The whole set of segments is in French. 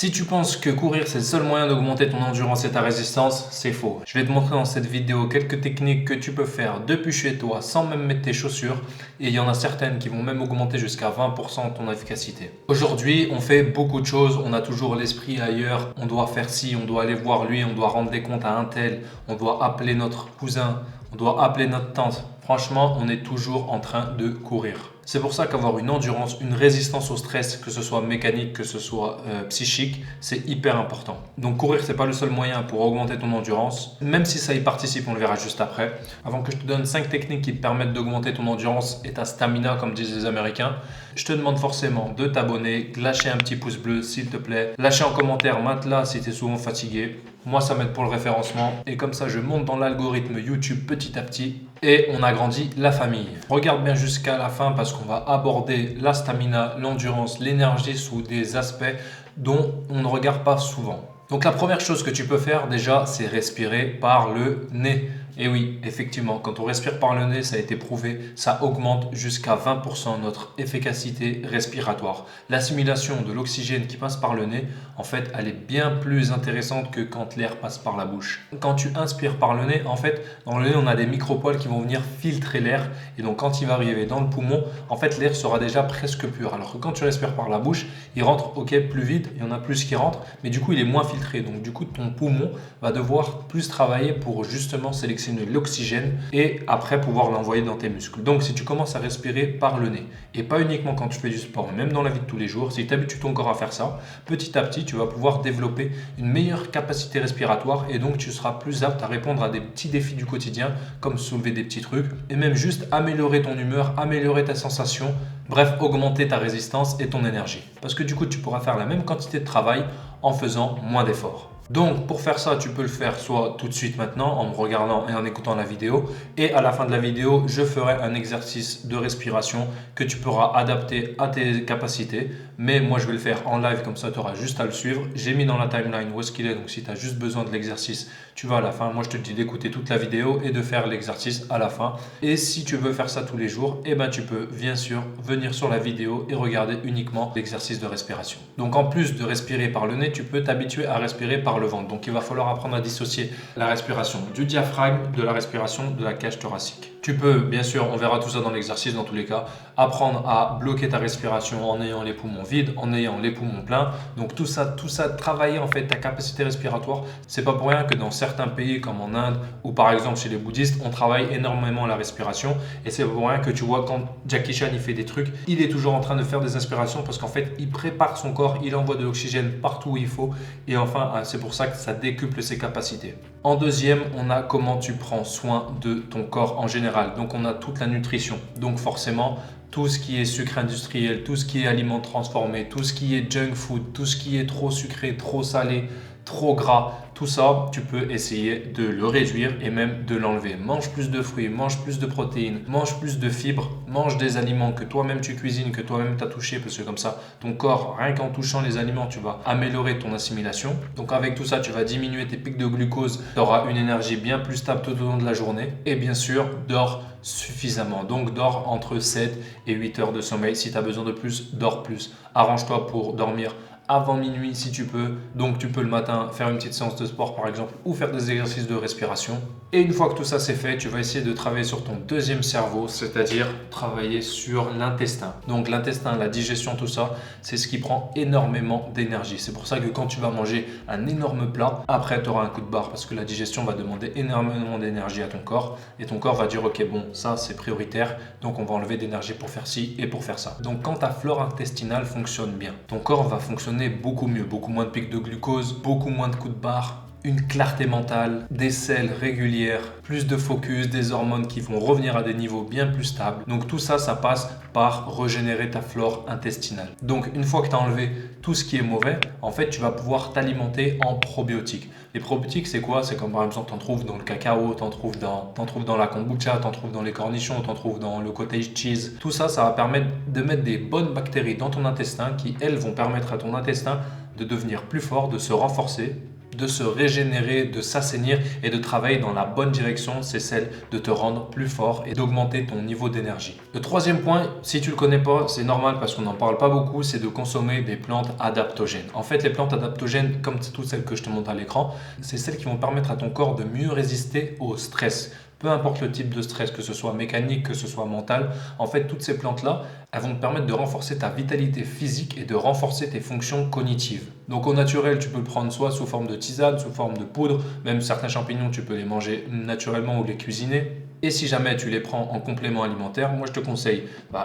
Si tu penses que courir c'est le seul moyen d'augmenter ton endurance et ta résistance, c'est faux. Je vais te montrer dans cette vidéo quelques techniques que tu peux faire depuis chez toi sans même mettre tes chaussures et il y en a certaines qui vont même augmenter jusqu'à 20% ton efficacité. Aujourd'hui, on fait beaucoup de choses, on a toujours l'esprit ailleurs, on doit faire ci, on doit aller voir lui, on doit rendre des comptes à un tel, on doit appeler notre cousin, on doit appeler notre tante. Franchement, on est toujours en train de courir. C'est pour ça qu'avoir une endurance, une résistance au stress, que ce soit mécanique, que ce soit psychique, c'est hyper important. Donc courir, c'est pas le seul moyen pour augmenter ton endurance, même si ça y participe, on le verra juste après. Avant que je te donne 5 techniques qui te permettent d'augmenter ton endurance et ta stamina, comme disent les Américains, je te demande forcément de t'abonner, lâcher un petit pouce bleu s'il te plaît, lâcher en commentaire matelas si tu es souvent fatigué. Moi, ça m'aide pour le référencement et comme ça, je monte dans l'algorithme YouTube petit à petit et on agrandit la famille. Regarde bien jusqu'à la fin parce qu'on va aborder la stamina, l'endurance, l'énergie sous des aspects dont on ne regarde pas souvent. Donc la première chose que tu peux faire déjà, c'est respirer par le nez. Et oui, effectivement, quand on respire par le nez, ça a été prouvé, ça augmente jusqu'à 20% notre efficacité respiratoire. L'assimilation de l'oxygène qui passe par le nez, en fait, elle est bien plus intéressante que quand l'air passe par la bouche. Quand tu inspires par le nez, en fait, dans le nez, on a des micropoles qui vont venir filtrer l'air. Et donc, quand il va arriver dans le poumon, en fait, l'air sera déjà presque pur. Alors que quand tu respires par la bouche, il rentre, ok, plus vite, il y en a plus qui rentrent, mais du coup, il est moins filtré. Donc, du coup, ton poumon va devoir plus travailler pour justement sélectionner l'oxygène et après pouvoir l'envoyer dans tes muscles. Donc si tu commences à respirer par le nez et pas uniquement quand tu fais du sport, mais même dans la vie de tous les jours, si tu habitues ton corps à faire ça, petit à petit tu vas pouvoir développer une meilleure capacité respiratoire et donc tu seras plus apte à répondre à des petits défis du quotidien comme soulever des petits trucs et même juste améliorer ton humeur, améliorer ta sensation, bref augmenter ta résistance et ton énergie. Parce que du coup tu pourras faire la même quantité de travail en faisant moins d'efforts. Donc pour faire ça, tu peux le faire soit tout de suite maintenant en me regardant et en écoutant la vidéo et à la fin de la vidéo, je ferai un exercice de respiration que tu pourras adapter à tes capacités. Mais moi, je vais le faire en live comme ça, tu auras juste à le suivre. J'ai mis dans la timeline où est-ce qu'il est, donc si tu as juste besoin de l'exercice, tu vas à la fin. Moi, je te dis d'écouter toute la vidéo et de faire l'exercice à la fin. Et si tu veux faire ça tous les jours, eh ben, tu peux bien sûr venir sur la vidéo et regarder uniquement l'exercice de respiration. Donc en plus de respirer par le nez, tu peux t'habituer à respirer par le ventre. Donc il va falloir apprendre à dissocier la respiration du diaphragme de la respiration de la cage thoracique. Tu peux, bien sûr, on verra tout ça dans l'exercice dans tous les cas, apprendre à bloquer ta respiration en ayant les poumons vides, en ayant les poumons pleins. Donc tout ça, travailler en fait ta capacité respiratoire. C'est pas pour rien que dans certains pays comme en Inde ou par exemple chez les bouddhistes, on travaille énormément la respiration. Et c'est pour rien que tu vois quand Jackie Chan il fait des trucs, il est toujours en train de faire des inspirations parce qu'en fait il prépare son corps, il envoie de l'oxygène partout où il faut. Et enfin, c'est pour ça que ça décuple ses capacités. En deuxième, on a comment tu prends soin de ton corps en général. Donc on a toute la nutrition. Donc forcément, tout ce qui est sucre industriel, tout ce qui est aliments transformés, tout ce qui est junk food, tout ce qui est trop sucré, trop salé, trop gras, tout ça, tu peux essayer de le réduire et même de l'enlever. Mange plus de fruits, mange plus de protéines, mange plus de fibres, mange des aliments que toi-même tu cuisines, que toi-même tu as touché, parce que comme ça, ton corps, rien qu'en touchant les aliments, tu vas améliorer ton assimilation. Donc avec tout ça, tu vas diminuer tes pics de glucose, tu auras une énergie bien plus stable tout au long de la journée. Et bien sûr, dors suffisamment. Donc dors entre 7 et 8 heures de sommeil. Si tu as besoin de plus, dors plus. Arrange-toi pour dormir avant minuit si tu peux. Donc tu peux le matin faire une petite séance de sport par exemple ou faire des exercices de respiration. Et une fois que tout ça c'est fait, tu vas essayer de travailler sur ton deuxième cerveau, c'est-à-dire travailler sur l'intestin. Donc l'intestin, la digestion, tout ça, c'est ce qui prend énormément d'énergie. C'est pour ça que quand tu vas manger un énorme plat, après tu auras un coup de barre parce que la digestion va demander énormément d'énergie à ton corps et ton corps va dire ok bon ça c'est prioritaire donc on va enlever d'énergie pour faire ci et pour faire ça. Donc quand ta flore intestinale fonctionne bien, ton corps va fonctionner beaucoup mieux, beaucoup moins de pics de glucose, beaucoup moins de coups de barre, une clarté mentale, des selles régulières, plus de focus, des hormones qui vont revenir à des niveaux bien plus stables. Donc tout ça, ça passe par régénérer ta flore intestinale. Donc une fois que tu as enlevé tout ce qui est mauvais, en fait, tu vas pouvoir t'alimenter en probiotiques. Les probiotiques, c'est quoi? C'est comme par exemple, tu en trouves dans le cacao, tu en trouves dans la kombucha, tu en trouves dans les cornichons, tu en trouves dans le cottage cheese. Tout ça, ça va permettre de mettre des bonnes bactéries dans ton intestin qui, elles, vont permettre à ton intestin de devenir plus fort, de se renforcer de se régénérer, de s'assainir et de travailler dans la bonne direction, c'est celle de te rendre plus fort et d'augmenter ton niveau d'énergie. Le troisième point, si tu le connais pas, c'est normal parce qu'on n'en parle pas beaucoup, c'est de consommer des plantes adaptogènes. En fait, les plantes adaptogènes, comme toutes celles que je te montre à l'écran, c'est celles qui vont permettre à ton corps de mieux résister au stress. Peu importe le type de stress, que ce soit mécanique, que ce soit mental, en fait, toutes ces plantes-là, elles vont te permettre de renforcer ta vitalité physique et de renforcer tes fonctions cognitives. Donc au naturel, tu peux le prendre soit sous forme de tisane, sous forme de poudre, même certains champignons, tu peux les manger naturellement ou les cuisiner. Et si jamais tu les prends en complément alimentaire, moi je te conseille,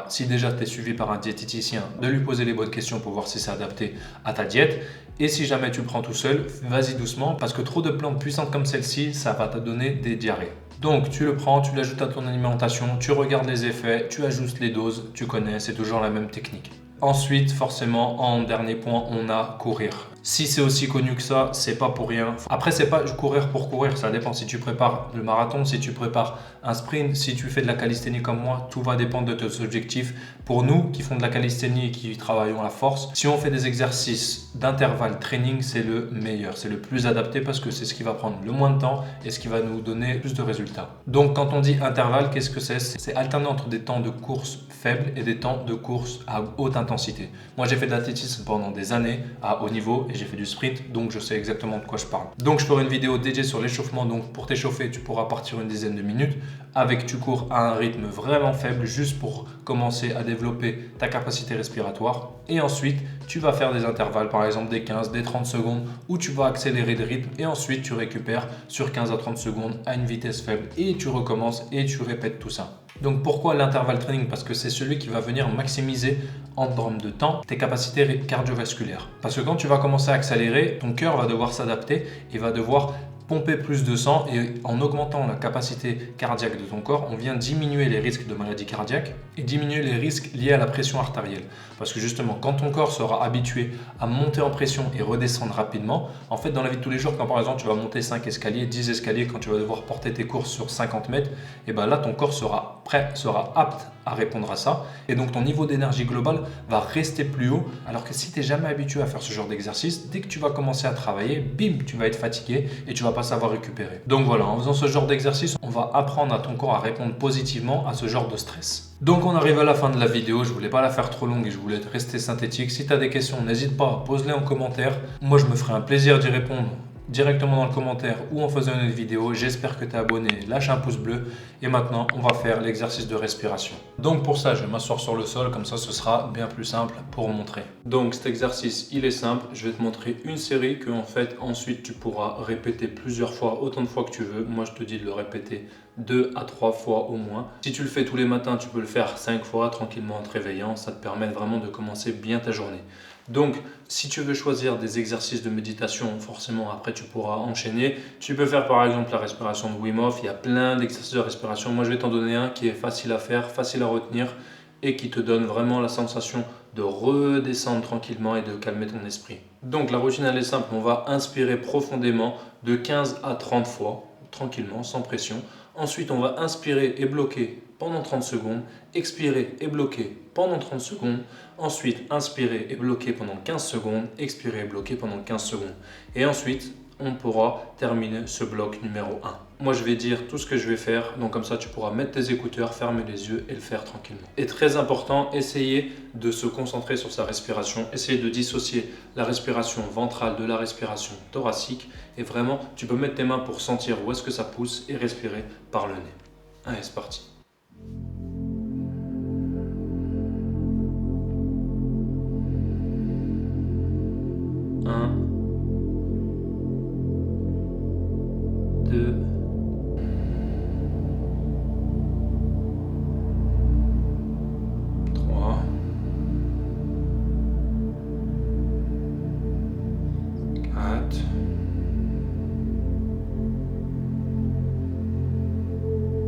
si déjà tu es suivi par un diététicien, de lui poser les bonnes questions pour voir si c'est adapté à ta diète. Et si jamais tu le prends tout seul, vas-y doucement parce que trop de plantes puissantes comme celle-ci, ça va te donner des diarrhées. Donc tu le prends, tu l'ajoutes à ton alimentation, tu regardes les effets, tu ajustes les doses, tu connais, c'est toujours la même technique. Ensuite, forcément, en dernier point, on a courir. Si c'est aussi connu que ça, c'est pas pour rien. Après, c'est pas courir pour courir, ça dépend si tu prépares le marathon, si tu prépares un sprint, si tu fais de la calisthénie comme moi, tout va dépendre de tes objectifs. Pour nous qui font de la calisthénie et qui travaillons la force, si on fait des exercices d'intervalle training, c'est le meilleur, c'est le plus adapté parce que c'est ce qui va prendre le moins de temps et ce qui va nous donner plus de résultats. Donc quand on dit intervalle, qu'est-ce que c'est? C'est alterner entre des temps de course faibles et des temps de course à haute intensité. Moi, j'ai fait de l'athlétisme pendant des années à haut niveau et j'ai fait du sprint, donc je sais exactement de quoi je parle. Donc je ferai une vidéo dédiée sur l'échauffement. Donc pour t'échauffer, tu pourras partir une dizaine de minutes avec tu cours à un rythme vraiment faible juste pour commencer à développer ta capacité respiratoire. Et ensuite, tu vas faire des intervalles, par exemple des 15, des 30 secondes où tu vas accélérer le rythme et ensuite tu récupères sur 15 à 30 secondes à une vitesse faible et tu recommences et tu répètes tout ça. Donc pourquoi l'intervalle training? Parce que c'est celui qui va venir maximiser en termes de temps tes capacités cardiovasculaires. Parce que quand tu vas commencer à accélérer, ton cœur va devoir s'adapter et va devoir pomper plus de sang et en augmentant la capacité cardiaque de ton corps, on vient diminuer les risques de maladies cardiaques et diminuer les risques liés à la pression artérielle. Parce que justement, quand ton corps sera habitué à monter en pression et redescendre rapidement, en fait dans la vie de tous les jours, quand par exemple tu vas monter 5 escaliers, 10 escaliers, quand tu vas devoir porter tes courses sur 50 mètres, et bien là ton corps sera prêt, sera apte à répondre à ça. Et donc ton niveau d'énergie globale va rester plus haut. Alors que si tu n'es jamais habitué à faire ce genre d'exercice, dès que tu vas commencer à travailler, bim, tu vas être fatigué et tu vas pas savoir récupérer. Donc voilà, en faisant ce genre d'exercice, on va apprendre à ton corps à répondre positivement à ce genre de stress. Donc on arrive à la fin de la vidéo, je voulais pas la faire trop longue et je voulais rester synthétique. Si tu as des questions, n'hésite pas, pose-les en commentaire. Moi je me ferai un plaisir d'y répondre directement dans le commentaire ou en faisant une vidéo. J'espère que tu es abonné, lâche un pouce bleu. Et maintenant, on va faire l'exercice de respiration. Donc pour ça, je vais m'asseoir sur le sol, comme ça ce sera bien plus simple pour montrer. Donc cet exercice, il est simple. Je vais te montrer une série que en fait, ensuite tu pourras répéter plusieurs fois, autant de fois que tu veux. Moi, je te dis de le répéter 2 à 3 fois au moins. Si tu le fais tous les matins, tu peux le faire 5 fois tranquillement en te réveillant. Ça te permet vraiment de commencer bien ta journée. Donc, si tu veux choisir des exercices de méditation, forcément, après, tu pourras enchaîner. Tu peux faire par exemple la respiration de Wim Hof. Il y a plein d'exercices de respiration. Moi, je vais t'en donner un qui est facile à faire, facile à retenir et qui te donne vraiment la sensation de redescendre tranquillement et de calmer ton esprit. Donc, la routine, elle est simple. On va inspirer profondément de 15 à 30 fois, tranquillement, sans pression. Ensuite, on va inspirer et bloquer pendant 30 secondes, expirer et bloquer pendant 30 secondes, ensuite inspirer et bloquer pendant 15 secondes, expirer et bloquer pendant 15 secondes. Et ensuite, on pourra terminer ce bloc numéro 1. Moi, je vais dire tout ce que je vais faire, donc comme ça, tu pourras mettre tes écouteurs, fermer les yeux et le faire tranquillement. Et très important, essayez de se concentrer sur sa respiration, essayez de dissocier la respiration ventrale de la respiration thoracique et vraiment, tu peux mettre tes mains pour sentir où est-ce que ça pousse et respirer par le nez. Allez, c'est parti. Un, 2, 3, 4,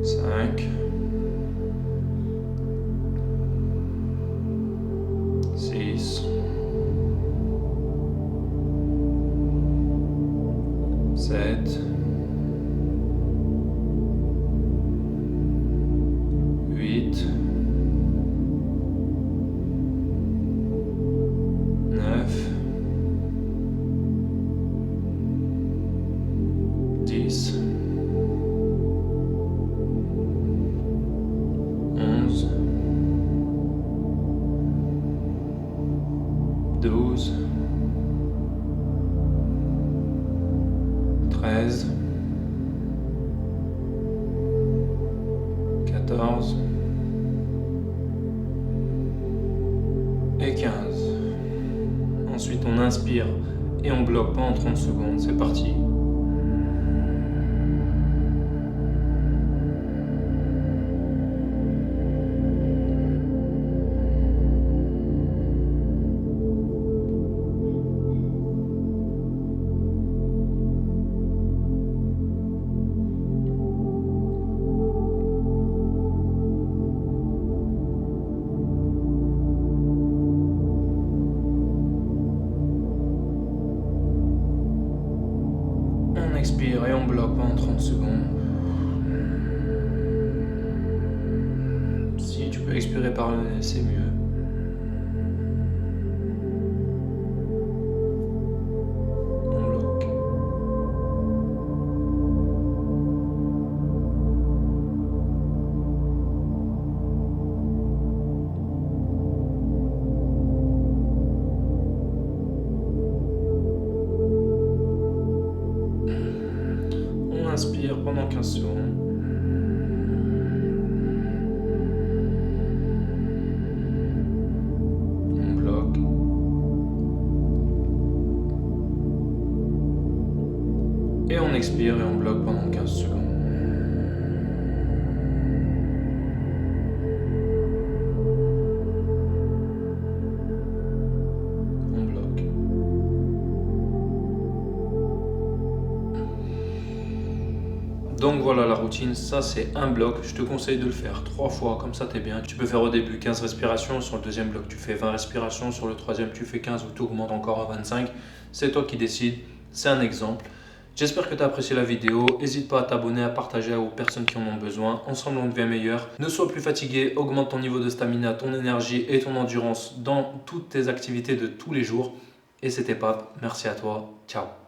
5, 6, 7, 8, 9, 13, 14 et 15. Ensuite, on inspire et on bloque pendant 30 secondes. C'est parti. On expire et on bloque pendant 30 secondes. Si tu peux expirer par le nez, c'est mieux. On bloque. On inspire pendant 15 secondes. On bloque. Et on expire et on bloque pendant 15 secondes. On bloque. Donc voilà la routine, ça c'est un bloc, je te conseille de le faire 3 fois, comme ça t'es bien. Tu peux faire au début 15 respirations, sur le deuxième bloc tu fais 20 respirations, sur le troisième tu fais 15 ou tu augmentes encore à 25. C'est toi qui décides, c'est un exemple. J'espère que tu as apprécié la vidéo, n'hésite pas à t'abonner, à partager aux personnes qui en ont besoin. Ensemble on devient meilleur. Ne sois plus fatigué, augmente ton niveau de stamina, ton énergie et ton endurance dans toutes tes activités de tous les jours. Et c'était Pape, merci à toi, ciao.